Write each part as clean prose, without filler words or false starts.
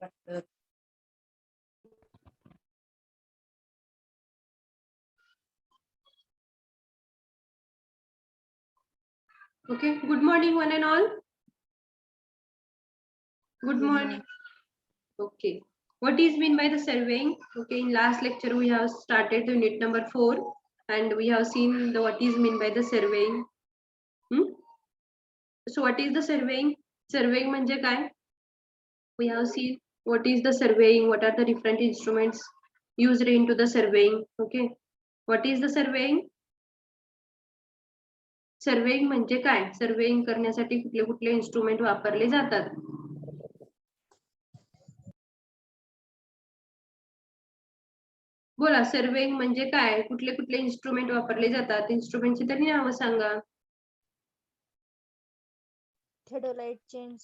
Okay, good morning one and all. Good morning. Okay, what is mean by the surveying? Okay, in last lecture we have started the unit number 4 and we have seen the what is mean by the surveying. So what is the surveying? Surveying म्हणजे काय? We have seen what is the surveying, what are the different instruments used into the surveying. Okay, what is the surveying? Surveying म्हणजे काय? Surveying करण्यासाठी कुठले कुठले instrument वापरले जातात? बोला, सर्वेइंग म्हणजे काय? कुठले कुठले इन्स्ट्रुमेंट वापरले जातात? इन्स्ट्रुमेंटची तरी नावं सांगा. Theodolite chain.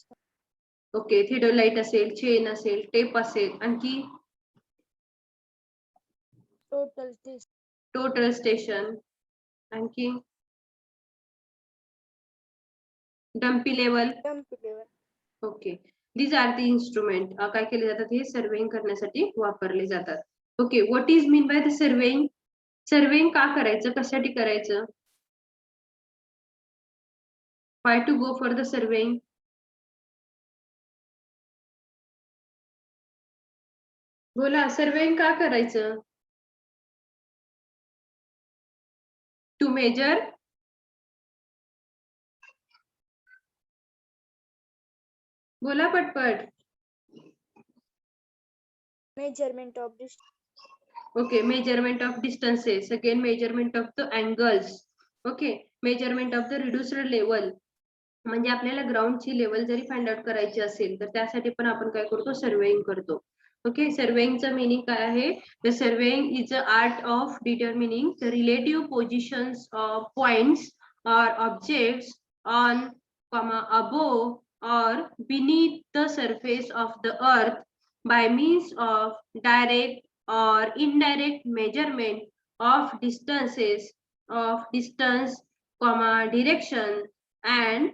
ओके, थिओडोलाइट असेल, चेन असेल, टेप असेल, आणखी टोटल स्टेशन, आणखी dumpy level. Okay, these are the instrument काय केले जातात? हे सर्वेइंग करण्यासाठी वापरले जातात. Okay, what is mean by the surveying? Surveying का करायचं? कशासाठी करायचं? Why to go for the surveying? बोला, सर्वेइंग का करायचं? To measure. बोला पटपट. Measurement of distance. Okay, measurement of distances. Again, measurement of the angles. Okay, measurement of the reduced level. म्हणजे आपल्याला ग्राउंडची लेवल जरी फाइंड आउट करायची असेल तर त्यासाठी पण आपण काय करतो? सर्वेइंग करतो. ओके, सर्वेइंगचं मीनिंग काय आहे? The surveying is a art of determining the relative positions of points or objects on, above or beneath the surface of the earth by means of direct or indirect measurement of distances, direction and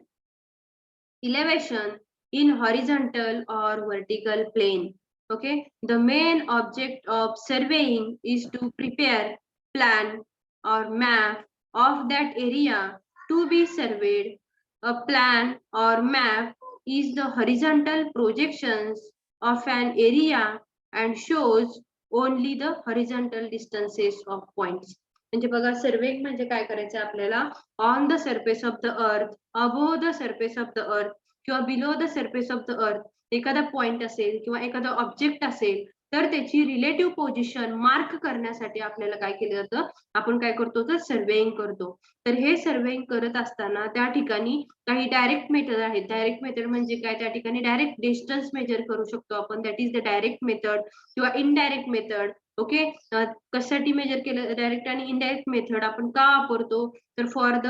elevation in horizontal or vertical plane. Okay, the main object of surveying is to prepare plan or map of that area to be surveyed. A plan or map is the horizontal projections of an area and shows only the horizontal distances of points. म्हणजे बघा, surveying म्हणजे काय करायचं आपल्याला? On the surface of the earth, above the surface of the earth किंवा below the surface of the earth एखादा point असेल किंवा एखादा ऑब्जेक्ट असेल तर त्याची रिलेटिव्ह पोझिशन मार्क करण्यासाठी आपल्याला काय केलं जातं? आपण काय करतो? तर सर्वेइंग करतो. तर हे सर्वेइंग करत असताना त्या ठिकाणी काही डायरेक्ट मेथड आहेत. डायरेक्ट मेथड म्हणजे काय? त्या ठिकाणी डायरेक्ट डिस्टन्स मेजर करू शकतो आपण, that is the direct method किंवा इनडायरेक्ट मेथड. ओके, कशासाठी मेजर केलं? डायरेक्ट आणि इनडायरेक्ट मेथड आपण का वापरतो? तर for the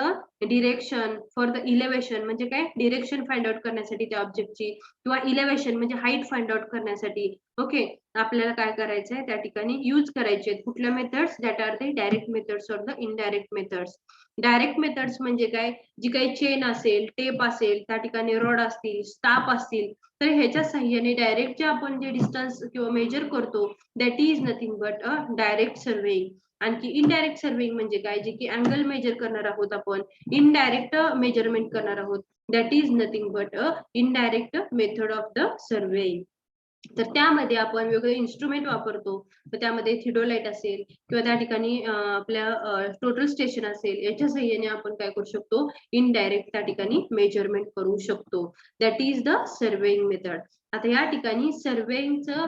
direction, for the elevation म्हणजे काय? डिरेक्शन फाइंड आउट करण्यासाठी त्या ऑब्जेक्टची, किंवा इलेव्हेशन म्हणजे हाईट फाइंड आउट करण्यासाठी. ओके, आपल्याला काय करायचंय? त्या ठिकाणी यूज करायचे कुठल्या methods? That are the direct methods or the indirect methods. Direct methods म्हणजे काय? जी काही चेन असेल, टेप असेल, त्या ठिकाणी रॉड असतील, स्टाफ असतील, तर ह्याच्या साह्याने डायरेक्ट जे आपण जे डिस्टन्स किंवा मेजर करतो that is nothing but a direct surveying. आणखी इनडायरेक्ट सर्वेइंग म्हणजे काय? जे की अँगल मेजर करणार आहोत आपण, इनडायरेक्ट मेजरमेंट करणार आहोत, that is nothing but a indirect method of the surveying. तर त्यामध्ये आपण वेगवेगळे इन्स्ट्रुमेंट वापरतो. तर त्यामध्ये थिओडोलाइट असेल किंवा त्या ठिकाणी आपल्या टोटल स्टेशन असेल, याच्या साह्याने आपण काय करू शकतो? इनडायरेक्ट त्या ठिकाणी मेजरमेंट करू शकतो. That is the surveying method. आता या ठिकाणी सर्वेइंगचं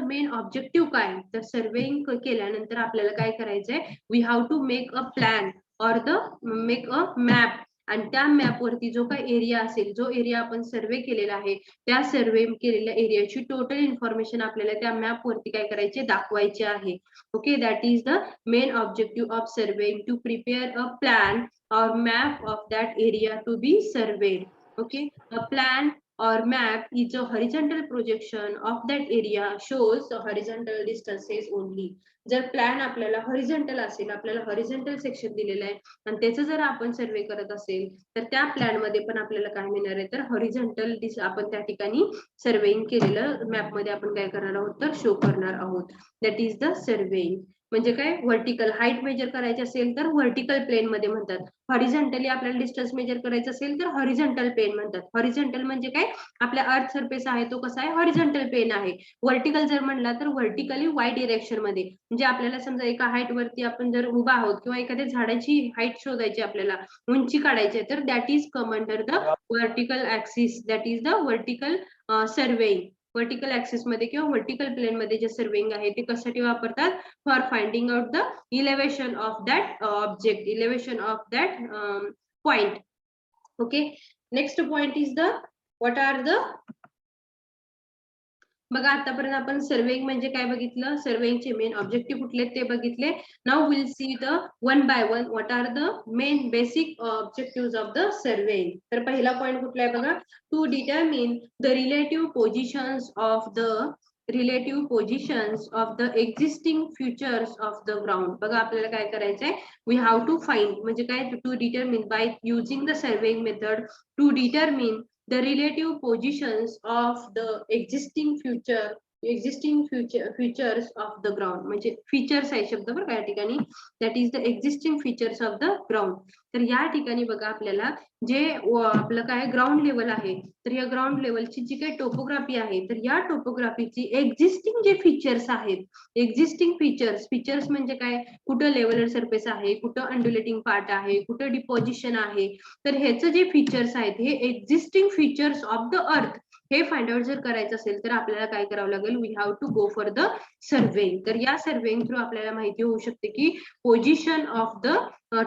मेन ऑब्जेक्टिव्ह काय? तर सर्वेइंग केल्यानंतर आपल्याला काय करायचंय? We have to make a plan or the make a map. आणि त्या मॅप वरती जो काही एरिया असेल, जो एरिया आपण सर्वे केलेला आहे, त्या सर्वे केलेल्या एरियाची टोटल इन्फॉर्मेशन आपल्याला त्या मॅप वरती काय करायचे? दाखवायचे आहे. Okay, that is the main objective of surveying, to prepare a plan or map of that area to be surveyed. Okay, a plan or map is a horizontal projection of that area shows the horizontal distances only. जर plan आपल्याला horizontal असेल, आपल्याला horizontal section दिलेलं आहे आणि त्याचं जर आपण सर्वे करत असेल तर त्या प्लॅन मध्ये पण आपल्याला काय मिळणार आहे तर हॉरिझॉन्टल आपण त्या ठिकाणी सर्वेइंग केलेलं मॅप मध्ये आपण काय करणार आहोत तर शो करणार आहोत. That is the surveying. म्हणजे काय व्हर्टिकल हाईट मेजर करायची असेल तर व्हर्टिकल प्लेन मध्ये म्हणतात. हॉरिझॉन्टली आपल्याला डिस्टन्स मेजर करायचं असेल तर हॉरिझॉन्टल प्लेन म्हणतात. हॉरिझॉन्टल म्हणजे काय आपल्या अर्थ सरफेस आहे तो कसा आहे हॉरिझॉन्टल प्लेन आहे. व्हर्टिकल जर म्हणला तर व्हर्टिकली वाय डिरेक्शन मध्ये. म्हणजे आपल्याला समजा एका हाईट वरती आपण जर उभा आहोत किंवा एखाद्या झाडाची हाईट शोधायची आपल्याला उंची काढायची तर that is come under the vertical axis. That is the vertical surveying. Vertical axis मध्ये किंवा व्हर्टिकल प्लेन मध्ये जे सर्वेइंग आहे ते कशासाठी वापरतात for finding out the elevation of that object, elevation of that point. Okay, next point is the what are the. बघा आतापर्यंत आपण सर्वेइंग म्हणजे काय बघितलं, सर्वेइंगचे मेन ऑब्जेक्टिव्ह कुठले ते बघितले. Now will see the one by one what are the main basic objective of the surveying. तर पहिला पॉइंट कुठला आहे बघा, to determine the relative positions of the existing futures of the ground. बघा आपल्याला काय करायचंय, वी हॅव टू फाइंड म्हणजे काय to determine by using the surveying method to determine the relative positions of the existing features of the ground. म्हणजे features आहे शब्द बरं या ठिकाणी. That is the existing features of the ground. तर या ठिकाणी बघा आपल्याला जे आपलं काय ग्राउंड लेवल आहे तर या ग्राउंड लेवलची जी काही टोपोग्राफी आहे तर या टोपोग्राफीची एक्झिस्टिंग जे फीचर्स आहेत, एक्झिस्टिंग फीचर्स म्हणजे काय कुठं लेवलर सरफेस आहे, कुठं अंड्युलेटिंग पार्ट आहे, कुठं डिपॉझिशन आहे. तर ह्याचं जे फीचर्स आहेत हे एक्झिस्टिंग फीचर्स ऑफ द अर्थ हे फाइंड आउट जर करायचं असेल तर आपल्याला काय करावं लागेल, we have to go for the surveying. तर या सर्वेइंग थ्रू आपल्याला माहिती होऊ शकते की position of the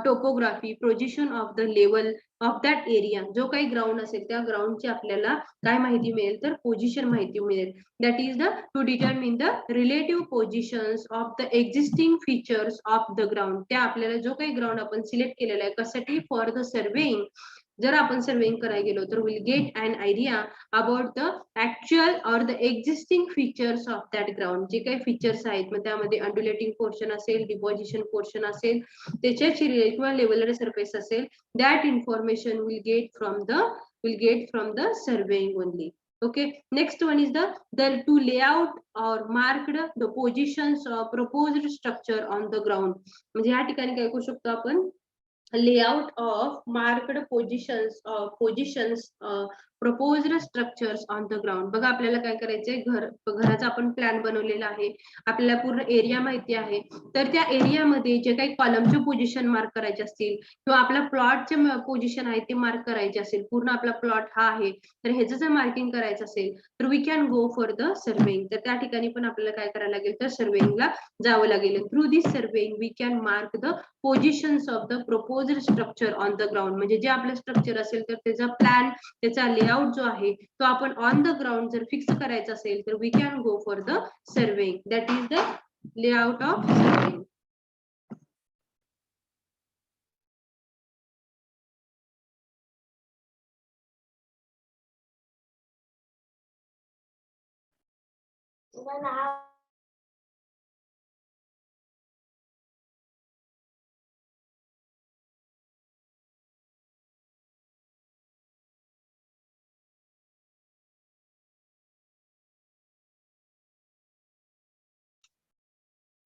topography, position of the level of that area. जो काही ग्राउंड असेल त्या ग्राउंडची आपल्याला काय माहिती मिळेल तर पोझिशन माहिती मिळेल. That is the to determine the relative positions of the existing features of the ground. त्या आपल्याला जो काही ग्राउंड आपण सिलेक्ट केलेला आहे कशासाठी फॉर द सर्वेइंग. जर आपण सर्वेइंग करायला गेलो तर will get an idea about the actual or the existing features of that ground. जे काही फीचर्स आहेत मग त्यामध्ये अंड्युलेटिंग पोर्शन असेल, डिपॉझिशन पोर्शन असेल, त्याच्याची किंवा लेवलर सरफेस असेल, that information will get from the surveying only. Okay, next one is the to layout or marked the positions of proposed structure on the ground. म्हणजे या ठिकाणी काय करू शकतो आपण layout of marked positions proposed structures on the ground. बघा आपल्याला काय करायचंय, घराचा आपण प्लॅन बनवलेला आहे, आपल्याला पूर्ण एरिया माहिती आहे, तर त्या एरियामध्ये जे काही कॉलमचे पोझिशन मार्क करायचे असतील किंवा आपला प्लॉटचे पोझिशन आहे ते मार्क करायचे असेल, पूर्ण आपला प्लॉट हा आहे तर ह्याचं जर मार्किंग करायचं असेल तर we can go for the surveying. तर त्या ठिकाणी पण आपल्याला काय करायला लागेल तर सर्वेइंगला जावं लागेल. Through this surveying we can mark the positions of the proposed structure on the ground. म्हणजे जे आपलं स्ट्रक्चर असेल तर त्याचा प्लॅन, त्याचा लेआउट जो आहे तो आपण ऑन द ग्राउंड जर फिक्स करायचा असेल तर we can go for the surveying. That is the layout of surveying.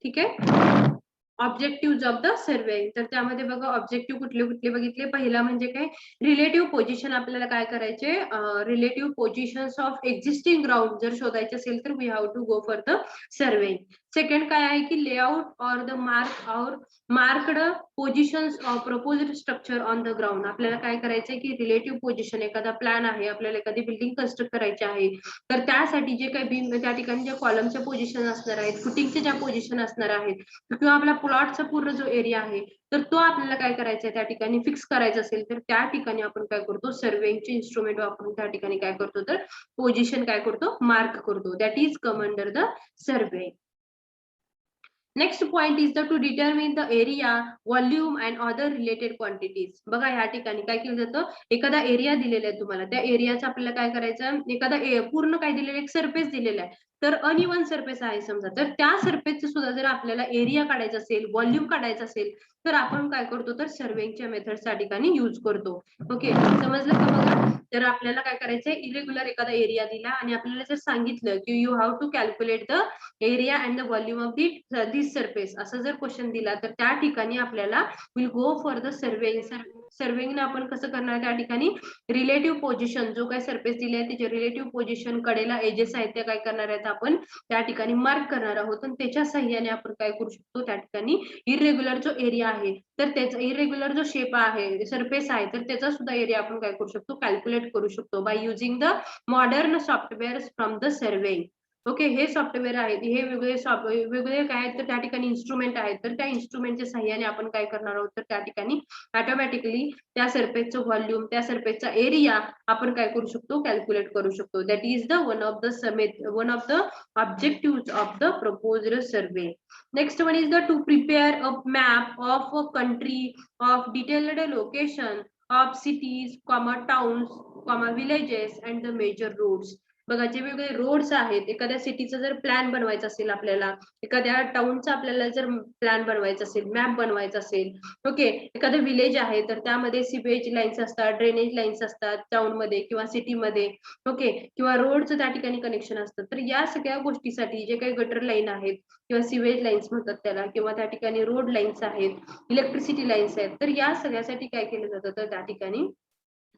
ठीक आहे, ऑब्जेक्टिव्ह ऑफ द सर्वेइंग. तर त्यामध्ये बघा ऑब्जेक्टिव्ह कुठले कुठले बघितले. पहिला म्हणजे काय रिलेटिव्ह पोझिशन. आपल्याला काय करायचे, relative positions of existing ground जर शोधायचे असेल तर we have to go for the surveying. Second काय आहे की layout or the marked positions of proposed structure on the ground. आपल्याला काय करायचंय की रिलेटिव्ह पोझिशन, एखादा प्लॅन आहे, आपल्याला एखादी बिल्डिंग कन्स्ट्रक्ट करायची आहे तर त्यासाठी जे काही बीम त्या ठिकाणी ज्या कॉलमच्या पोझिशन असणार आहेत, फुटिंगचे ज्या पोझिशन असणार आहेत किंवा आपला प्लॉटचा पूर्ण जो एरिया आहे तर तो आपल्याला काय करायचा आहे त्या ठिकाणी फिक्स करायचा असेल तर त्या ठिकाणी आपण काय करतो सर्वेइंगचे इन्स्ट्रुमेंट वापरून त्या ठिकाणी काय करतो तर पोझिशन काय करतो मार्क करतो. That is come under the surveying. Next point is the to determine the area, volume and other related quantities. बघा या ठिकाणी काय केलं जातं, एखादा एरिया दिलेला आहे तुम्हाला, त्या एरियाचं आपल्याला काय करायचं, एखादा पूर्ण काय दिलेलं, एक सरफेस दिलेला आहे, तर अनइवन सरफेस आहे समजा, तर त्या सरफेसचं सुद्धा जर आपल्याला एरिया काढायचा असेल, व्हॉल्यूम काढायचं असेल, तर आपण काय करतो, तर सर्वेच्या मेथड्स त्या ठिकाणी यूज करतो. ओके, समजलं का? बघा, तर आपल्याला काय करायचंय, इरेग्युलर एखादा एरिया दिला आणि आपल्याला जर सांगितलं की you have to calculate the area and the volume of this surface, असं जर क्वेश्चन दिला, तर त्या ठिकाणी आपल्याला will go for the surveying. Surveying आपण कसं करणार, त्या ठिकाणी रिलेटिव्ह पोझिशन, जो काही सरफेस दिले आहे त्याचे रिलेटिव्ह पोझिशन, कडेला एजेस आहेत त्या काय करणार आहेत, आपण त्या ठिकाणी मार्क करणार आहोत आणि त्याच्या सहाय्याने आपण काय करू शकतो, त्या ठिकाणी इरेग्युलर जो एरिया आहे, तर त्याचा इरेग्युलर जो शेप आहे, सरफेस आहे, तर त्याचा सुद्धा एरिया आपण काय करू शकतो, कॅल्क्युलेट करू शकतो bye using the modern software from the surveying. Okay, हे सॉफ्टवेअर आहेत, हे वेगवेगळे काय आहेत, तर त्या ठिकाणी इन्स्ट्रुमेंट आहेत, तर त्या इन्स्ट्रुमेंटच्या सहाय्याने आपण काय करणार आहोत, तर त्या ठिकाणी ऑटोमॅटिकली त्या सरफेसचं व्हॉल्यूम, त्या सरफेसचा एरिया आपण काय करू शकतो, कॅल्क्युलेट करू शकतो. That is the one of the objective of the proposed survey. Next one is the to prepare a map of a country of detailed location of cities, towns, villages and the major roads. बघा, जे वेगवेगळे roads आहेत, एखाद्या सिटीचा जर plan बनवायचा असेल, आपल्याला एखाद्या टाउनचा आपल्याला जर प्लॅन बनवायचा असेल, मॅप बनवायचा असेल, ओके, एखादं विलेज आहे तर त्यामध्ये सिवेज लाईन्स असतात, ड्रेनेज लाईन्स असतात टाउन मध्ये किंवा सिटीमध्ये, ओके, किंवा रोडचं त्या ठिकाणी कनेक्शन असतं, तर या सगळ्या गोष्टीसाठी जे काही गटर लाईन आहेत किंवा सिवेज लाईन्स म्हणतात त्याला, किंवा त्या ठिकाणी रोड लाईन्स आहेत, इलेक्ट्रिसिटी लाईन्स आहेत, तर या सगळ्यासाठी काय केलं जातं, तर त्या ठिकाणी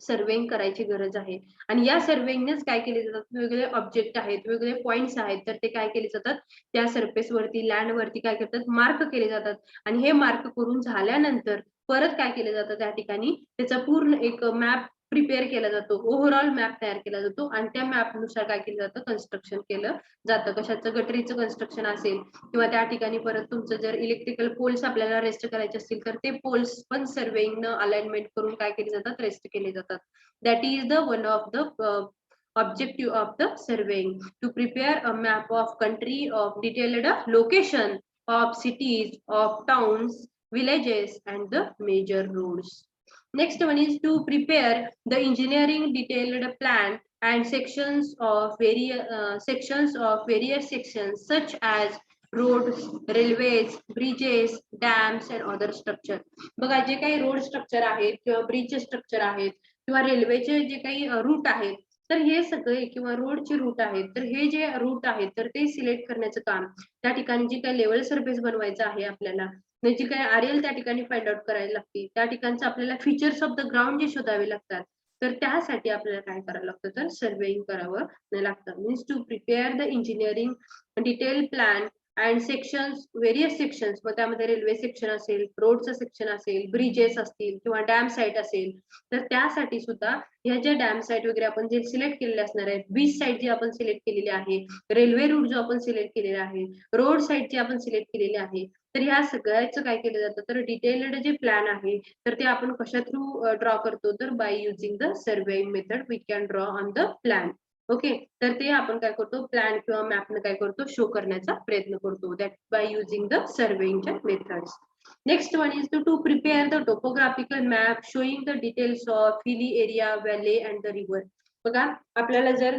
सर्वेइंग करायची गरज आहे. आणि या सर्वेइंगनेच काय केले जातात, वेगवेगळे ऑब्जेक्ट आहेत, वेगवेगळे पॉइंट्स आहेत, तर ते काय केले जातात, त्या सरफेस वरती, लँड वरती काय करतात, मार्क केले जातात. आणि हे मार्क करून झाल्यानंतर परत काय केलं जातं, त्या ठिकाणी त्याचा पूर्ण एक मॅप प्रिपेअर केला जातो, ओव्हरऑल मॅप तयार केला जातो आणि त्या मॅप नुसार काय केलं जातं, कन्स्ट्रक्शन केलं जातं. कशाचं, गटरीचं कन्स्ट्रक्शन असेल किंवा त्या ठिकाणी परत तुमचं जर इलेक्ट्रिकल पोल्स आपल्याला रेस्ट करायचे असतील, तर ते पोल्स पण सर्वेइंग अलाइनमेंट करून काय केले जातात, रेस्ट केले जातात. That is the one of the objective of the surveying, to prepare a map of country of detailed location of cities, of towns, villages and the major roads. Next one is to prepare the engineering detailed plan and sections of various sections such as roads, railways, bridges, dams and other structure. बघा, जे काही road structure आहेत किंवा bridge structure आहेत किंवा रेल्वेचे जे काही रूट आहेत, तर हे सगळे, किंवा रोडचे रूट आहेत, तर हे जे रूट आहेत तर ते सिलेक्ट करण्याचं काम, त्या ठिकाणी जी काही लेवल सरफेस बनवायचं आहे आपल्याला, जी काही आरएल त्या ठिकाणी फाइंड आउट करायला लागते, त्या ठिकाणचं आपल्याला फीचर्स ऑफ द ग्राउंड जे शोधावे लागतात, तर त्यासाठी आपल्याला काय करावं लागतं, तर सर्वेइंग करावं लागतं. Means to prepare the engineering detail plan and sections, various sections, मग त्यामध्ये रेल्वे सेक्शन असेल, रोडचं सेक्शन असेल, ब्रिजेस असतील किंवा डॅम साईट असेल, तर त्यासाठी सुद्धा ह्या ज्या डॅम साईट वगैरे आपण जे सिलेक्ट केलेले असणार आहेत, बीच साईट जी आपण सिलेक्ट केलेली आहे, रेल्वे रूट जो आपण सिलेक्ट केलेला आहे, रोड साईट जी आपण सिलेक्ट केलेली आहे, तर ह्या सगळ्याचं काय केलं जातं, तर डिटेल्ड जे प्लॅन आहे, तर ते आपण कशा थ्रू ड्रॉ करतो, तर by using the surveying method we can draw on the plan. Okay, तर ते आपण काय करतो, प्लॅन किंवा मॅपने काय करतो, शो करण्याचा प्रयत्न करतो, दॅट बाय युजिंग द सर्वेइंगच्या methods. Next one is to prepare the topographical map showing the details of hilly area, valley and the river. बघा, आपल्याला जर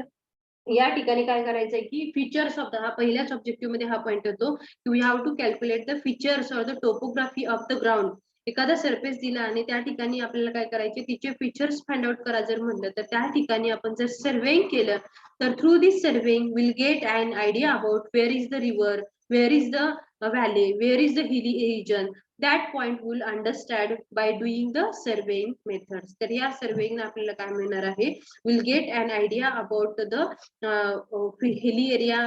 या ठिकाणी काय करायचंय की फीचर्स ऑफ द, हा पहिल्याच ऑब्जेक्टिव्ह मध्ये हा पॉइंट येतो की we have to calculate the features or the topography of the ground. एखादा सरफेस दिला आणि त्या ठिकाणी आपल्याला काय करायचे, तिचे फीचर्स फाइंड आउट करा जर म्हणलं, तर त्या ठिकाणी आपण जर सर्वेइंग केलं, तर through this surveying will get an idea about where is the river, where is the valley, where is the hilly region. that point will understand by doing the surveying methods. तर या surveying आपल्याला काय मिळणार आहे, will get an idea about the hilly area,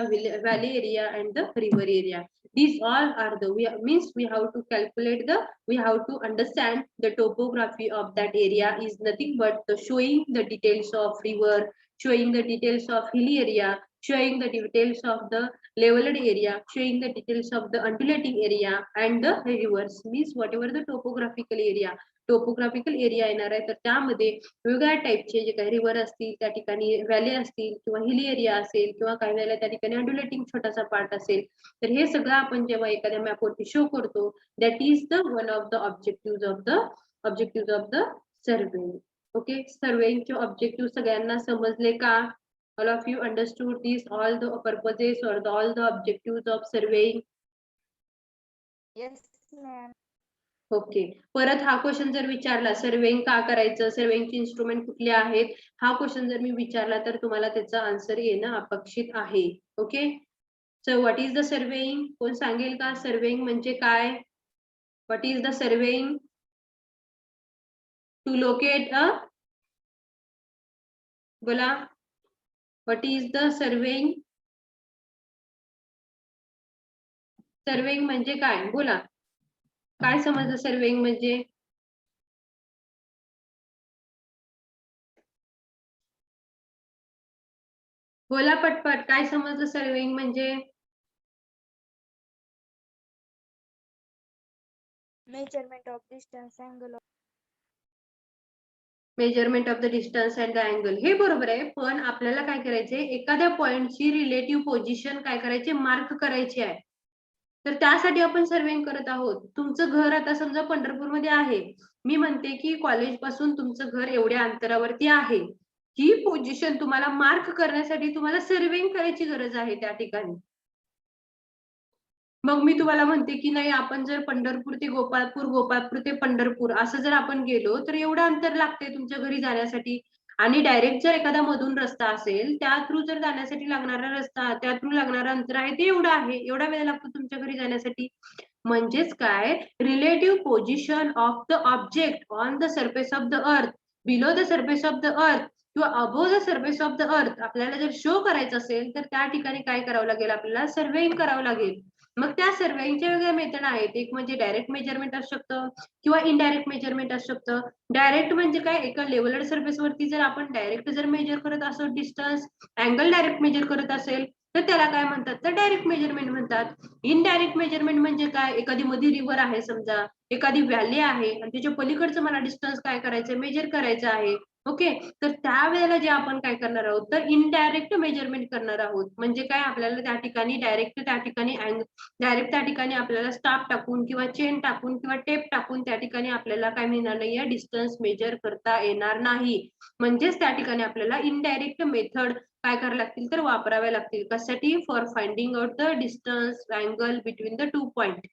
valley area and the river area. These all are the, means we have to calculate the, we have to understand the topography of that area is nothing but the showing the details of river, showing the details of hilly area, showing the details of the leveled area, showing the details of the undulating area and the rivers. Means whatever the topographical area, topographical area येणार आहे, तर त्यामध्ये वेगवेगळ्या टाईपचे जे काही river असतील, त्या ठिकाणी व्हॅली असतील किंवा हिली एरिया असेल किंवा काही वेळेला त्या ठिकाणी अंडुलेटिंग छोटासा पार्ट असेल, तर हे सगळं आपण जेव्हा एखाद्या मॅपवरती शो करतो, that is the one of the objective of the survey. Okay, सर्वेचे ऑब्जेक्टिव्ह सगळ्यांना समजले का? All of you understood these all the purposes or all the objectives of surveying? Yes, ma'am. Okay, परत हा क्वेश्चन जर विचारला surveying का करायचं, सर्वेइंगचे इन्स्ट्रुमेंट कुठले आहेत, हा क्वेश्चन जर मी विचारला तर तुम्हाला त्याचा आन्सर येणं अपेक्षित आहे. Okay, so what is the surveying? कोण सांगेल का सर्वेइंग म्हणजे काय? What is the surveying? To locate a, बोला, what is the surveying? Surveying म्हणजे काय? बोला, काय समजलं सर्वेइंग म्हणजे? बोला पटपट, काय समजलं सर्वेइंग म्हणजे? Measurement of distance, angle of measurement of the distance and the angle, हे बरोबर आहे. पण आपल्याला काय करायचंय, एखाद्या पॉइंटची रिलेटिव्ह पोझिशन काय करायची, मार्क करायची आहे. तर त्यासाठी आपण सर्वेइंग करत आहोत. तुमचं घर आता समजा पंढरपूरमध्ये आहे, मी म्हणते की कॉलेज पासून तुमचं घर एवढ्या अंतरावरती आहे, ही पोझिशन तुम्हाला मार्क करण्यासाठी तुम्हाला सर्वेइंग करायची गरज आहे त्या ठिकाणी. मग मी तुम्हाला म्हणते की नाही, आपण जर पंढरपूर ते गोपाळपूर, गोपाळपूर ते पंढरपूर असं जर आपण गेलो तर एवढं अंतर लागते तुमच्या घरी जाण्यासाठी. आणि डायरेक्ट जर एखादा मधून रस्ता असेल, त्या थ्रू जर जाण्यासाठी लागणारा रस्ता, त्या थ्रू लागणारा अंतर आहे ते एवढं आहे, एवढा वेळ लागतो तुमच्या घरी जाण्यासाठी. म्हणजेच काय, relative position of the object on the surface of the earth, below the surface of the earth किंवा above the surface of the earth आपल्याला जर शो करायचं असेल तर त्या ठिकाणी काय करावं लागेल, आपल्याला सर्वेइंग करावं लागेल. मग त्या सर्वेइंगच्या वेगळ्या मेथड आहेत. एक म्हणजे डायरेक्ट मेजरमेंट असू शकतं किंवा इनडायरेक्ट मेजरमेंट असू शकतं. डायरेक्ट म्हणजे काय, एका लेवलर सरफेस वरती जर आपण डायरेक्ट जर मेजर करत असो डिस्टन्स, अँगल डायरेक्ट मेजर करत असेल तर त्याला काय म्हणतात, तर डायरेक्ट मेजरमेंट म्हणतात. इनडायरेक्ट मेजरमेंट म्हणजे काय, एखादी मध्ये रिव्हर आहे समजा, एखादी व्हॅली आहे आणि त्याच्या पलीकडचं मला डिस्टन्स काय करायचं, मेजर करायचं आहे. ओके, तर त्यावेळेला जे आपण काय करणार आहोत, तर इनडायरेक्ट मेजरमेंट करणार आहोत. म्हणजे काय, आपल्याला त्या ठिकाणी डायरेक्ट त्या ठिकाणी आपल्याला स्टाफ टाकून किंवा चेन टाकून किंवा टेप टाकून त्या ठिकाणी आपल्याला काय मिळणार नाही, या डिस्टन्स मेजर करता येणार नाही. म्हणजेच त्या ठिकाणी आपल्याला इनडायरेक्ट मेथड काय करायला लागतील, तर वापराव्या लागतील. कशासाठी? For finding out the distance angle between the two point.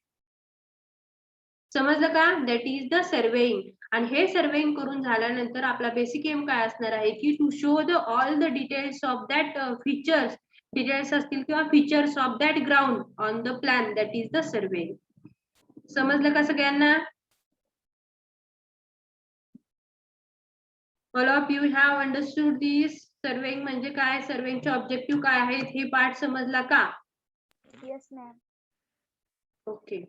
समजलं का? That is the surveying. आणि हे सर्वेइंग करून झाल्यानंतर आपला बेसिक एम काय असणार आहे की to show the all the details of that features, details असतील किंवा features of that ground on the plan, that is the surveying. समजलं का सगळ्यांना? All of you have understood this surveying म्हणजे काय, सर्वेइंगचे ऑब्जेक्टिव्ह काय आहेत, हे पार्ट समजला का? yes, ma'am. Okay,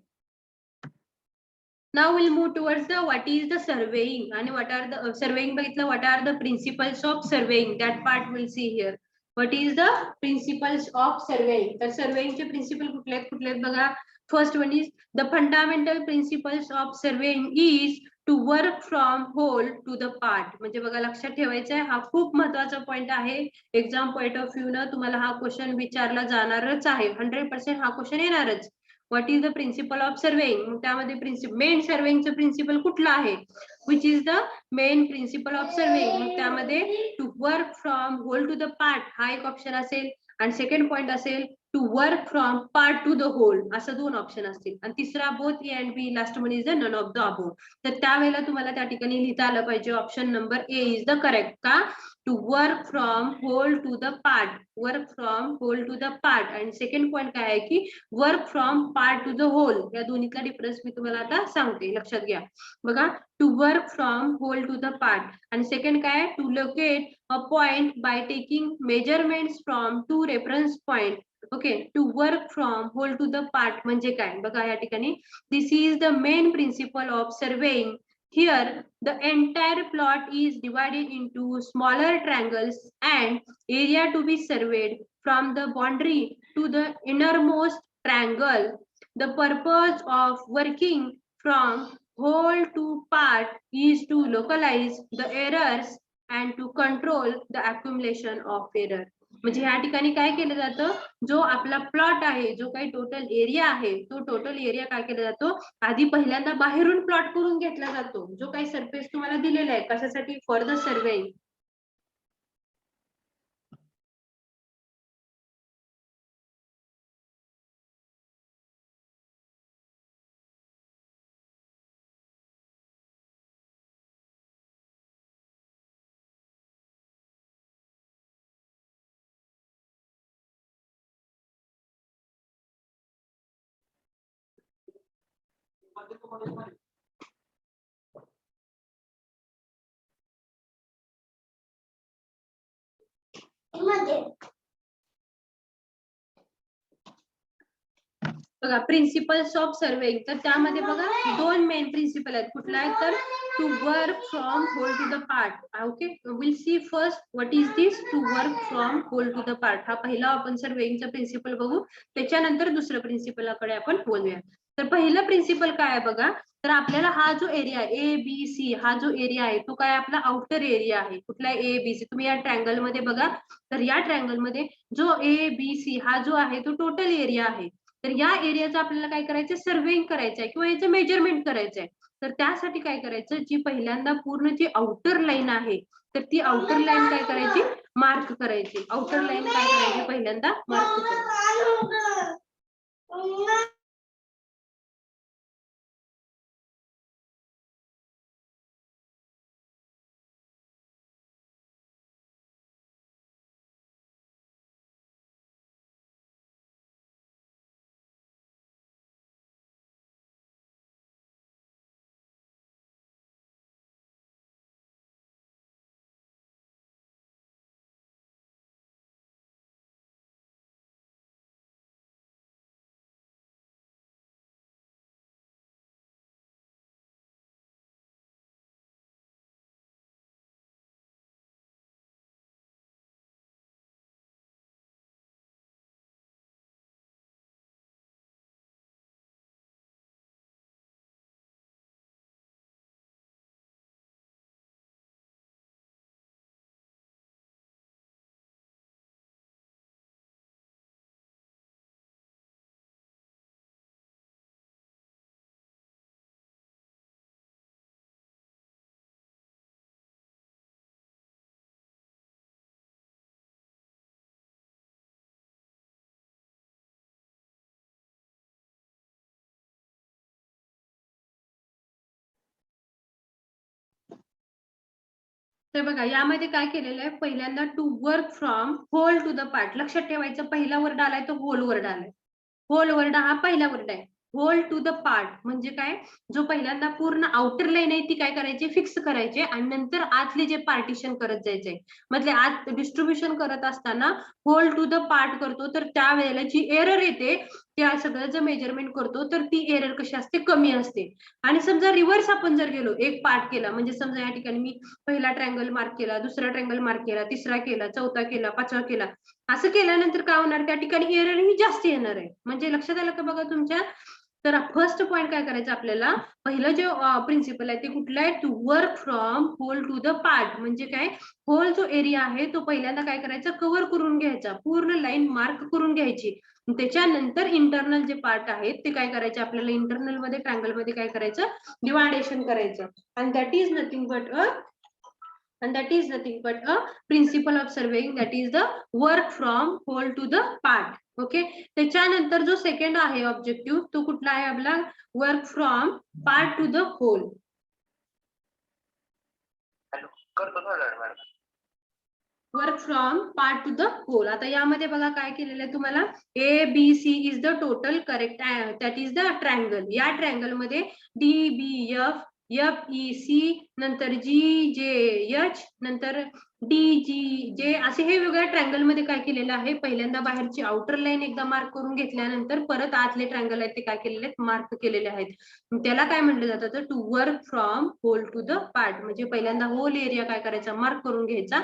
now we'll move towards the what is the surveying and what are the surveying बघितलं, what are the principles of surveying, that part we'll see here. What is the principles of surveying? तर surveying चे principle कुठले आहेत बघा. First one is the fundamental principles of surveying is to work from whole to the part. म्हणजे बघा, लक्षात ठेवायचं आहे, हा खूप महत्वाचा पॉइंट आहे. एक्झाम पॉइंट ऑफ व्ह्यू न तुम्हाला हा क्वेश्चन विचारला जाणारच आहे, 100% हा क्वेश्चन येणारच. What is the principle of surveying, मग त्यामध्ये मेन सर्वेइंगचं प्रिन्सिपल कुठलं आहे, which is the main principle of surveying. मग त्यामध्ये to work from whole to the part हा एक ऑप्शन असेल, आणि सेकंड पॉइंट असेल to work from part to the whole, असं दोन ऑप्शन असतील. आणि तिसरा both A and B, last one is the none of the above. तर त्यावेळेला तुम्हाला त्या ठिकाणी लिहिता आलं पाहिजे option number A is the correct. का? To work from whole to the part, work from whole to the part. आणि सेकंड पॉइंट काय आहे की work from part to the whole. या दोन्हीतला डिफरन्स मी तुम्हाला आता सांगते, लक्षात घ्या. बघा, to work from whole to the part, आणि सेकंड काय, to locate a point by taking measurements from two reference point. Okay, to work from whole to the part म्हणजे काय, बघा या ठिकाणी this is the main principle of surveying. Here the entire plot is divided into smaller triangles and area to be surveyed from the boundary to the innermost triangle. The purpose of working from whole to part is to localize the errors and to control the accumulation of error. म्हणजे ह्या ठिकाणी काय केलं जातं, जो आपला plot आहे, जो काही टोटल एरिया आहे, तो टोटल एरिया काय केला जातो, आधी पहिल्यांदा बाहेरून प्लॉट करून घेतला जातो. जो काही सरफेस तुम्हाला दिलेला आहे कशासाठी, फॉर द सर्वेइंग. बघा प्रिन्सिपल्स ऑफ सर्वेइंग, तर त्यामध्ये बघा दोन मेन प्रिन्सिपल आहेत. कुठला आहे तर to work from whole to the part. Okay, will see first what is this to work from whole to the part. हा पहिला आपण सर्वेइंगचा प्रिन्सिपल बघू, त्याच्यानंतर दुसऱ्या प्रिन्सिपलकडे आपण बोलूया. तर पहिलं प्रिन्सिपल काय आहे बघा, तर आपल्याला हा जो एरिया ए बी सी, हा जो एरिया आहे तो काय आपला आउटर एरिया आहे. कुठला ए बी सी, तुम्ही या ट्रायंगल मध्ये बघा, तर या ट्रायंगल मध्ये जो ए बी सी हा जो आहे तो टोटल एरिया आहे. तर या एरियाचं आपल्याला काय करायचं, सर्वेइंग करायचं आहे किंवा याचं मेजरमेंट करायचं आहे. तर त्यासाठी काय करायचं, जी पहिल्यांदा पूर्ण जी आउटर लाईन आहे, तर ती आउटर लाईन काय करायची, मार्क करायची. आउटर लाईन काय करायची, पहिल्यांदा मार्क करायची. तर बघा यामध्ये काय केलेलं आहे, पहिल्यांदा to work from whole to the part. लक्षात ठेवायचं, पहिला वर्ड आलाय तो होल वर्ड आलाय. होल वर्ड हा पहिला वर्ड आहे. होल टू द पार्ट म्हणजे काय, जो पहिल्यांदा पूर्ण आउटर लाईन आहे ती काय करायची, फिक्स करायची आणि नंतर आतले जे पार्टिशन करत जायचंय. म्हणजे आत डिस्ट्रीब्युशन करत असताना होल टू द पार्ट करतो, तर त्यावेळेला जी एरर येते त्या सगळं जर मेजरमेंट करतो तर ती एरर कशी असते, कमी असते. आणि समजा रिव्हर्स आपण जर गेलो, एक पार्ट केला, म्हणजे समजा या ठिकाणी मी पहिला ट्रायंगल मार्क केला, दुसरा ट्रायंगल मार्क केला, तिसरा केला, चौथा केला, पाचवा केला, असं केल्यानंतर काय होणार, त्या ठिकाणी एरर ही जास्त येणार आहे. म्हणजे लक्षात आलं का बघा तुमच्या. तर फर्स्ट पॉइंट काय करायचं आपल्याला, पहिलं जे प्रिन्सिपल आहे ते कुठलं आहे, to work from whole to the part. म्हणजे काय, होल जो एरिया आहे तो पहिल्यांदा काय करायचा, कव्हर करून घ्यायचा, पूर्ण लाईन मार्क करून घ्यायची. त्याच्यानंतर इंटरनल जे पार्ट आहेत ते काय करायचे, आपल्याला इंटरनल मध्ये ट्रायंगल मध्ये काय करायचं, डिवायडेशन करायचं. आणि that is nothing but a principle of surveying, that is the work from whole to the part. Okay, त्याच्यानंतर जो सेकंड आहे ऑब्जेक्टिव्ह तो कुठला आहे आपला, work from part to the whole. Work from part to the whole. आता यामध्ये बघा काय केलेलं आहे तुम्हाला, A B C is the total correct, that is the triangle. या ट्रायंगल मध्ये D B F, F E C नंतर जी जे एच, नंतर डी जी जे, असे हे वेगळ्या ट्रायंगल मध्ये काय केलेलं आहे, पहिल्यांदा बाहेरची आउटर लाईन एकदा मार्क करून घेतल्यानंतर परत आतले ट्रायंगल आहेत ते काय केलेले आहेत, मार्क केलेले आहेत. त्याला काय म्हटलं जातं, तर to work from whole to the part. म्हणजे पहिल्यांदा होल एरिया काय करायचा, मार्क करून घ्यायचा,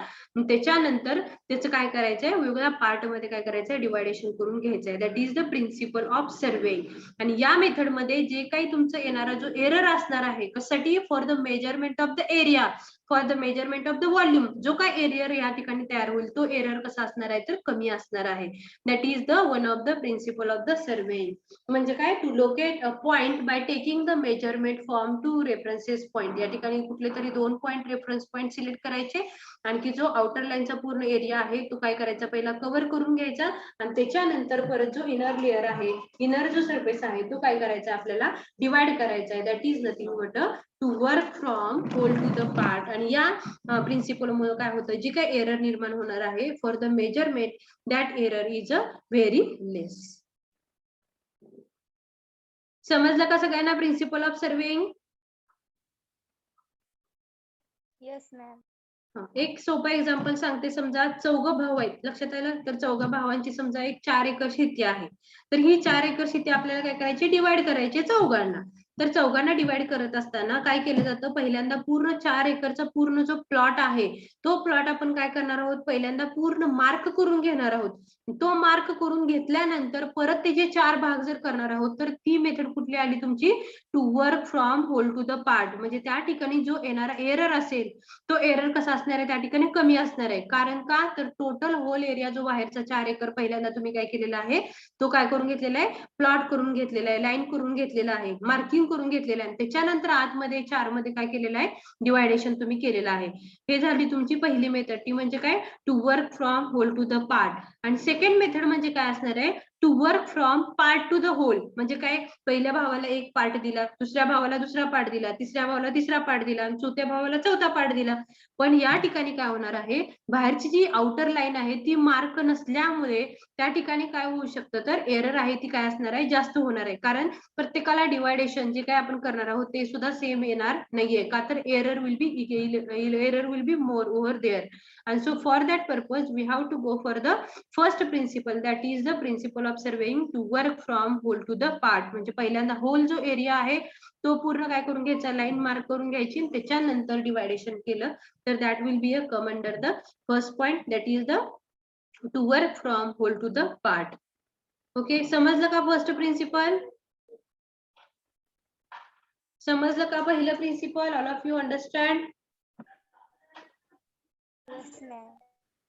त्याच्यानंतर त्याचं काय करायचंय, वेगवेगळ्या पार्ट मध्ये काय करायचंय, डिवायडेशन करून घ्यायचंय. That is the principle of surveying. आणि या मेथड मध्ये जे काही तुमचं येणारा जो एरर असणार आहे, कशासाठी, for the measurement of the area, for the measurement of the volume, जो काय एरियर या ठिकाणी तयार होईल तो एरर कसा असणार आहे, तर कमी असणार आहे. That is the one of the principle of the surveying. म्हणजे काय, to locate a point by taking the measurement from two references point. या ठिकाणी कुठले तरी 2 पॉइंट रेफरन्स पॉइंट सिलेक्ट करायचे, आणखी जो आउटर लाईनचा पूर्ण एरिया आहे तो काय करायचा, पहिला कव्हर करून घ्यायचा, आणि त्याच्यानंतर परत जो इनर लेअर आहे, इनर जो सरफेस आहे तो काय करायचा, आपल्याला डिवाइड करायचा आहे. That is nothing but to work from whole to the part. आणि या प्रिन्सिपल मुळे काय होतं, जी काय एरर निर्माण होणार आहे for the measurement, that error is a very less. समजलं का सगळ्यांना principal of surveying? Yes, ma'am. एक सोपं एक्झाम्पल सांगते. समजा 4 भाऊ आहेत, लक्षात आलं, तर 4 भावांची समजा एक 4 एकर शेती आहे. तर ही 4 एकर शेती आपल्याला काय करायची, डिवाइड करायची 4घांना. तर 4घांना डिवाइड करत असताना काय केलं जातं, पहिल्यांदा पूर्ण 4 एकरचा पूर्ण जो प्लॉट आहे तो प्लॉट आपण काय करणार आहोत, पहिल्यांदा पूर्ण मार्क करून घेणार आहोत. तो मार्क करून घेतल्यानंतर परत त्याचे 4 भाग जर करणार आहोत, तर ती मेथड कुठली आली तुमची, to work from whole to the part. म्हणजे त्या ठिकाणी जो येणारा एरर असेल तो एरर कसा असणार आहे, त्या ठिकाणी कमी असणार आहे. कारण का, तर टोटल होल एरिया जो बाहेरचा 4 एकर पहिल्यांदा तुम्ही काय केलेला आहे, तो काय करून घेतलेला आहे, प्लॉट करून घेतलेला आहे, लाईन करून घेतलेला आहे, मार्किंग करून घेतलेलं आहे. त्याच्यानंतर आतमध्ये 4 मध्ये काय केलेलं आहे, डिवायडेशन तुम्ही केलेलं आहे. हे झाली तुमची पहिली मेथड, ती म्हणजे काय, to work from whole to the part. आणि सेकंड मेथड म्हणजे काय असणार आहे, to work from part to the whole. म्हणजे काय, पहिल्या भावाला एक पार्ट दिला, दुसऱ्या भावाला दुसरा पार्ट दिला, तिसऱ्या भावाला तिसरा पार्ट दिला, चौथ्या भावाला चौथा पार्ट दिला. पण या ठिकाणी काय होणार आहे, बाहेरची जी आउटर लाईन आहे ती मार्क नसल्यामुळे त्या ठिकाणी काय होऊ शकतं, तर एरर आहे ती काय असणार आहे, जास्त होणार आहे. कारण प्रत्येकाला डिवायडेशन जे काय आपण करणार आहोत ते सुद्धा सेम येणार नाहीये, का तर error will be more over there. And so for that purpose we have to go for the first principle, that is the principle of surveying, to work from whole to the part. म्हणजे पहिल्यांदा hole जो area आहे तो पूर्ण काय करून घ्यायचा, line mark करून घ्यायची, त्याच्यानंतर डिवायडेशन केलं तर that will be a come under the first point, that is the to work from whole to the part. Okay, समजलं का फर्स्ट प्रिन्सिपल? समजलं का पहिलं principle? All of you understand? Yes, ma'am.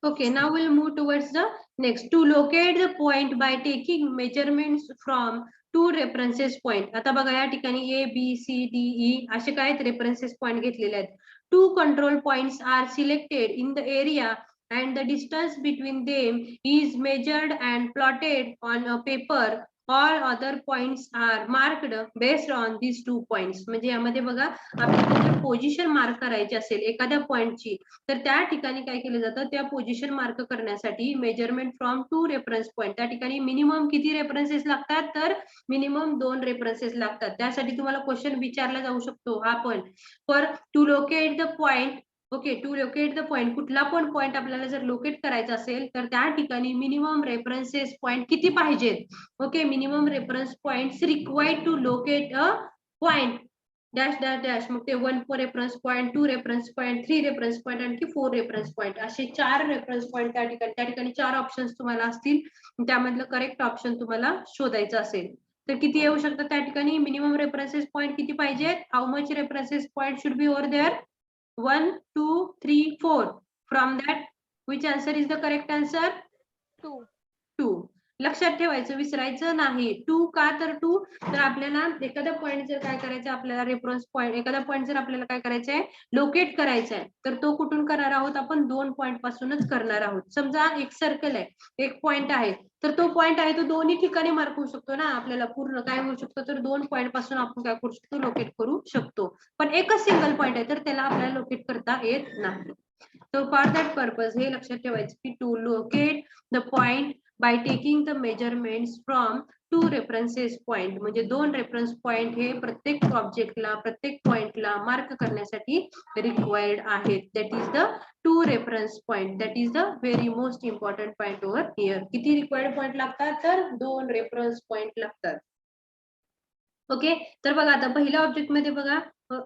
Okay, now we'll move towards the next. To locate the point by taking measurements from two references point. आता बघा या ठिकाणी A, B, C, D, E असे काय references point घेतलेले आहेत. Two control points are selected in the area and the distance between them is measured and plotted on a paper. All other points are marked based on these 2 points. म्हणजे यामध्ये बघा, आपल्याला position mark करायची असेल एखाद्या पॉइंटची, तर त्या ठिकाणी काय केलं जातं, त्या पोझिशन मार्क करण्यासाठी मेजरमेंट फ्रॉम 2 रेफरन्स पॉइंट. त्या ठिकाणी मिनिमम किती रेफरन्सेस लागतात, तर मिनिमम 2 रेफरन्सेस लागतात. त्यासाठी तुम्हाला क्वेश्चन विचारला जाऊ शकतो हा पण, for to locate the point. Okay, to locate the point, कुठला पण पॉइंट आपल्याला जर लोकेट करायचा असेल तर त्या ठिकाणी मिनिमम रेफरन्सेस पॉइंट किती पाहिजेत. Okay, minimum reference points required to locate a point dash dash dash. मग ते 1 reference point, 2 reference point, 3 reference point, आणखी 4 रेफरन्स पॉइंट, असे 4 रेफरन्स पॉइंट त्या ठिकाणी 4 ऑप्शन्स तुम्हाला असतील. त्यामधलं करेक्ट ऑप्शन तुम्हाला शोधायचं असेल तर किती येऊ शकतात त्या ठिकाणी, मिनिमम रेफरन्सेस पॉइंट किती पाहिजेत, how much references point should be over there, 1, 2, 3, 4. From that which answer is the correct answer, 2. 2. लक्षात ठेवायचं, विसरायचं नाही. 2 का, तर 2 तर आपल्याला एखादा पॉइंट जर काय करायचं, आपल्याला रेफरन्स पॉइंट, एखादा पॉइंट जर आपल्याला काय करायचं आहे, लोकेट करायचं आहे, तर तो कुठून करणार आहोत, आपण 2 पॉइंट पासूनच करणार आहोत. समजा एक सर्कल आहे, एक पॉइंट आहे, तर तो पॉइंट आहे तो दोन्ही ठिकाणी मार्क होऊ शकतो ना, आपल्याला पूर्ण काय होऊ शकतो, तर 2 पॉइंट पासून आपण काय करू शकतो, लोकेट करू शकतो. पण एकच सिंगल पॉइंट आहे तर त्याला आपल्याला लोकेट करता येत नाही. So for that purpose हे लक्षात ठेवायचं की to locate the point by taking the measurements from 2 references point, म्हणजे 2 रेफरन्स पॉइंट हे प्रत्येक ऑब्जेक्टला प्रत्येक पॉइंटला मार्क करण्यासाठी रिक्वायर्ड आहेत. That is the 2 reference point. That is the very most important point over here. किती रिक्वायर्ड पॉइंट लागतात? तर 2 रेफरन्स पॉइंट लागतात. ओके, तर बघा आता पहिल्या ऑब्जेक्ट मध्ये बघा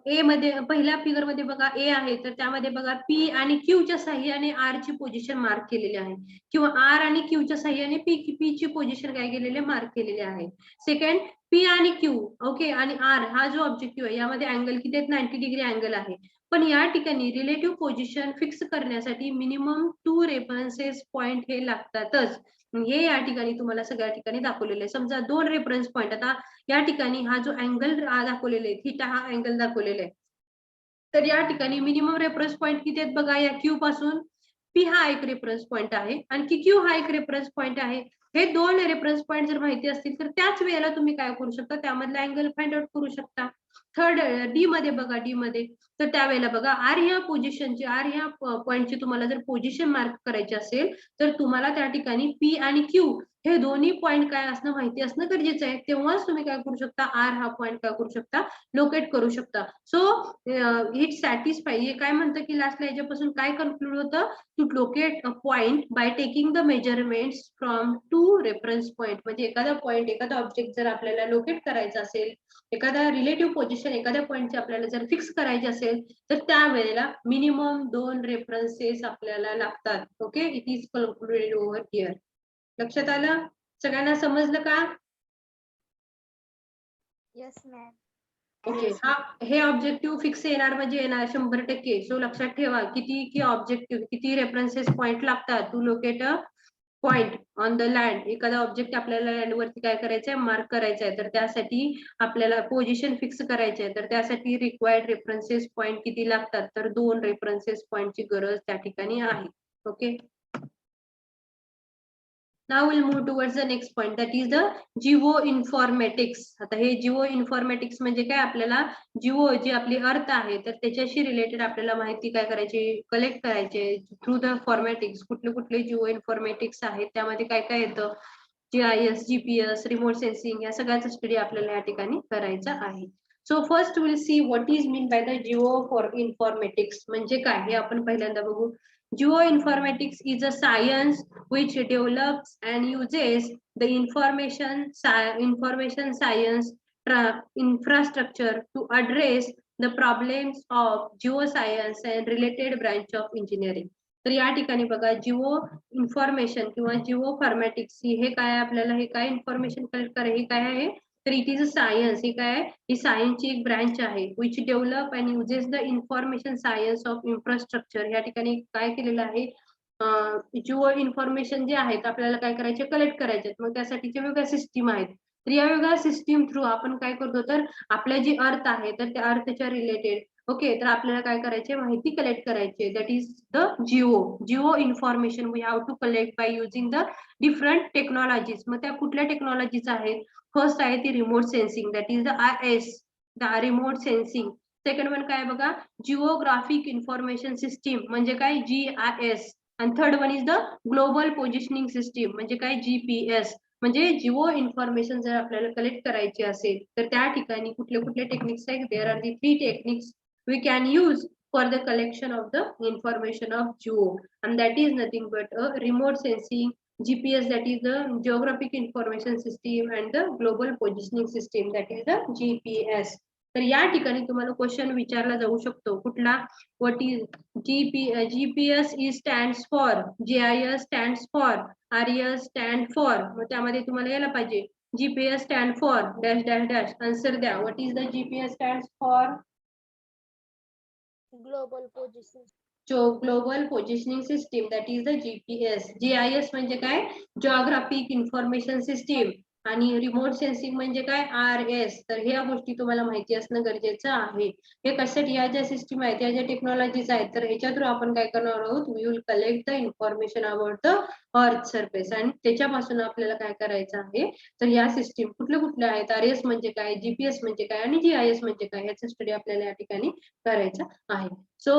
ए मध्ये, पहिल्या फिगर मध्ये बघा ए आहे, तर त्यामध्ये बघा पी आणि क्यूच्या साह्याने आर ची पोझिशन मार्क केलेली आहे, किंवा आर आणि क्यूच्या साह्याने पी ची पोझिशन काय केलेली मार्क केलेली आहे. सेकंड, पी आणि क्यू, ओके, आणि आर हा जो ऑब्जेक्टिव्ह आहे यामध्ये अँगल किती आहेत? 90 डिग्री अँगल आहे. पण या ठिकाणी रिलेटिव्ह पोझिशन फिक्स करण्यासाठी मिनिमम 2 रेफरन्सेस पॉइंट हे लागतातच. हे या ठिकाणी तुम्हाला सगळ्या ठिकाणी दाखवलेले आहे. समजा 2 रेफरन्स पॉइंट, आता या ठिकाणी हा जो अँगल दाखवलेला आहे, थीटा हा अँगल दाखवलेला आहे, तर या ठिकाणी मिनिमम रेफरन्स पॉइंट किती आहेत बघा. या क्यू पासून पी हा एक रेफरन्स पॉइंट आहे, आणखी क्यू हा एक रेफरन्स पॉइंट आहे. हे 2 रेफरन्स पॉइंट जर माहिती असतील तर त्याच वेळेला तुम्ही काय करू शकता, त्यामधला अँगल फाइंड आउट करू शकता. थर्ड, डी मध्ये बघा, डी मध्ये तर त्यावेळेला बघा आर ह्या पोझिशनची, आर ह्या पॉइंटची तुम्हाला जर पोझिशन मार्क करायची असेल तर तुम्हाला त्या ठिकाणी पी आणि क्यू हे दोन्ही पॉइंट काय असणं माहिती असणं गरजेचं आहे. तेव्हाच तुम्ही काय करू शकता, आर हा पॉइंट काय करू शकता, लोकेट करू शकता. सो इट सॅटिस्फाय, हे काय म्हणतं की लास्टला याच्यापासून काय कन्क्लूड होतं, to locate a point by taking the measurements from 2 reference point. म्हणजे एखादा पॉइंट, एखादा ऑब्जेक्ट जर आपल्याला लोकेट करायचा असेल, एखादा रिलेटिव्ह पोझिशन एखाद्या पॉइंटची आपल्याला जर फिक्स करायची असेल तर त्यावेळेला मिनिमम 2 रेफरन्सेस आपल्याला लागतात. Okay, it is concluded over here. लक्षात आलं? सगळ्यांना समजलं का? Yes, ma'am. ओके, हा हे ऑब्जेक्टिव्ह फिक्स येणार म्हणजे येणार 100%. सो लक्षात ठेवा किती की ऑब्जेक्टिव्ह, किती रेफरन्सेस पॉइंट लागतात to locate a point on the land. एखादा ऑब्जेक्ट आपल्याला लँड वरती काय करायचंय, मार्क करायचा आहे, तर त्यासाठी आपल्याला पोझिशन फिक्स करायची आहे, तर त्यासाठी रिक्वायर्ड रेफरन्सेस पॉइंट किती लागतात, तर 2 रेफरन्सेस पॉइंटची गरज त्या ठिकाणी आहे. Okay, now we'll move towards the next point, that is the geoinformatics. आता हे जिओइन्फॉर्मॅटिक्स म्हणजे काय, आपल्याला जिओ जी आपली अर्थ आहे तर त्याच्याशी रिलेटेड आपल्याला माहिती काय करायची, कलेक्ट करायचे थ्रू द फॉर्मॅटिक्स. कुठले कुठले जिओइन्फॉर्मॅटिक्स आहेत, त्यामध्ये काय काय येतं, GIS, GPS, रिमोट सेन्सिंग, या सगळ्याचा स्टडी आपल्याला या ठिकाणी करायचा आहे. So first will see what is mean by the geoinformatics, म्हणजे काय हे आपण पहिल्यांदा बघू. Geoinformatics is a science which develops and uses the information science infrastructure to address the problems of geoscience and related branch of engineering. तर या ठिकाणी बघा, जिओ इन्फॉर्मेशन किंवा जिओ फॉर्मॅटिक्स हे काय, आपल्याला हे काय इन्फॉर्मेशन कलेक्ट करा, हे काय आहे, तर इट इज अ सायन्स. हे काय, ही सायन्सची एक ब्रांच आहे, which develop and uses the information science of infrastructure. या ठिकाणी काय केलेलं आहे, जिओ इन्फॉर्मेशन जे आहेत आपल्याला काय करायचे, कलेक्ट करायचे, मग त्यासाठीच्या वेगळ्या सिस्टीम आहेत. तर या वेगळ्या सिस्टीम थ्रू आपण काय करतो, तर आपल्या जी अर्थ आहे तर त्या अर्थच्या रिलेटेड, ओके, तर आपल्याला काय करायचे, माहिती कलेक्ट करायची. That is the geo information we have to collect by using the different technologies. मग त्या कुठल्या टेक्नॉलॉजीज आहेत, फर्स्ट आहे ती remote sensing, that is the IS, the remote sensing. Second one काय बघा, जिओग्राफिक इन्फॉर्मेशन सिस्टीम म्हणजे काय, GIS. आणि third one is the global positioning system म्हणजे काय, GPS. म्हणजे जिओ इन्फॉर्मेशन जर आपल्याला कलेक्ट करायची असेल तर त्या ठिकाणी कुठले कुठले टेक्निक्स आहेत, there are the 3 techniques we can use for the collection of the information of geo, and that is nothing but a remote sensing, GPS, that is the geographic information system, and the global positioning system, that is the GPS. तर या ठिकाणी तुम्हाला question विचारला जाऊ शकतो कुठला, what is GPS is stands for, GIS stands for, RES stand for. मग त्यामध्ये तुम्हाला यायला पाहिजे GPS stand for dash dash dash. Answer द्या, what is the GPS stands for, Global position. Global positioning system, that is the GPS. GIS म्हणजे काय, geographic information system, आणि remote sensing म्हणजे काय, RS. तर ह्या गोष्टी तुम्हाला माहिती असणं गरजेचं आहे. हे कशासाठी, या ज्या सिस्टीम आहेत, या ज्या टेक्नॉलॉजीज आहेत, तर ह्याच्या थ्रू आपण काय करणार आहोत, we will collect the information about the earth surface, आणि त्याच्यापासून आपल्याला काय करायचं आहे, तर या सिस्टीम कुठल्या कुठल्या आहेत, RS म्हणजे काय, GPS म्हणजे काय, आणि GIS म्हणजे काय, याचा स्टडी आपल्याला या ठिकाणी करायचा आहे. So,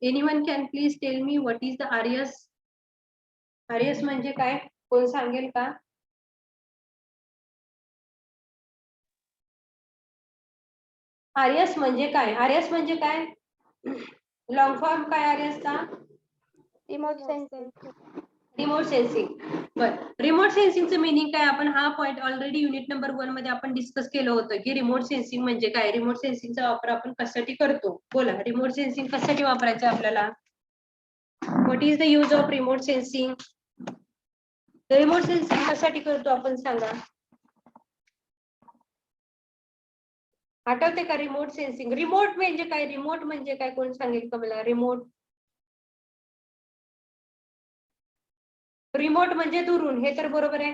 anyone can please tell me what is the RS? RS म्हणजे काय? कोण सांगेल का? आरएस म्हणजे काय? आरएस म्हणजे काय? लॉंग फॉर्म काय आरएसचा? Remote sensing. Remote sensing. बरं, रिमोट सेन्सिंगचं मिनिंग काय? आपण हा पॉइंट ऑलरेडी युनिट नंबर 1 मध्ये आपण डिस्कस केलं होतं की रिमोट सेन्सिंग म्हणजे काय, रिमोट सेन्सिंगचा वापर आपण कशासाठी करतो. बोला, रिमोट सेन्सिंग कशासाठी वापरायचं आपल्याला? What is the use of remote sensing? Remote sensing कशासाठी करतो आपण सांगा. आठवते का रिमोट सेन्सिंग? रिमोट म्हणजे काय? रिमोट म्हणजे काय कोण सांगेल का मला? रिमोट, रिमोट म्हणजे दुरून, हे तर बरोबर आहे.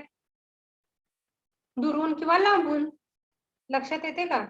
दुरून किंवा लांबून, लक्षात येते का?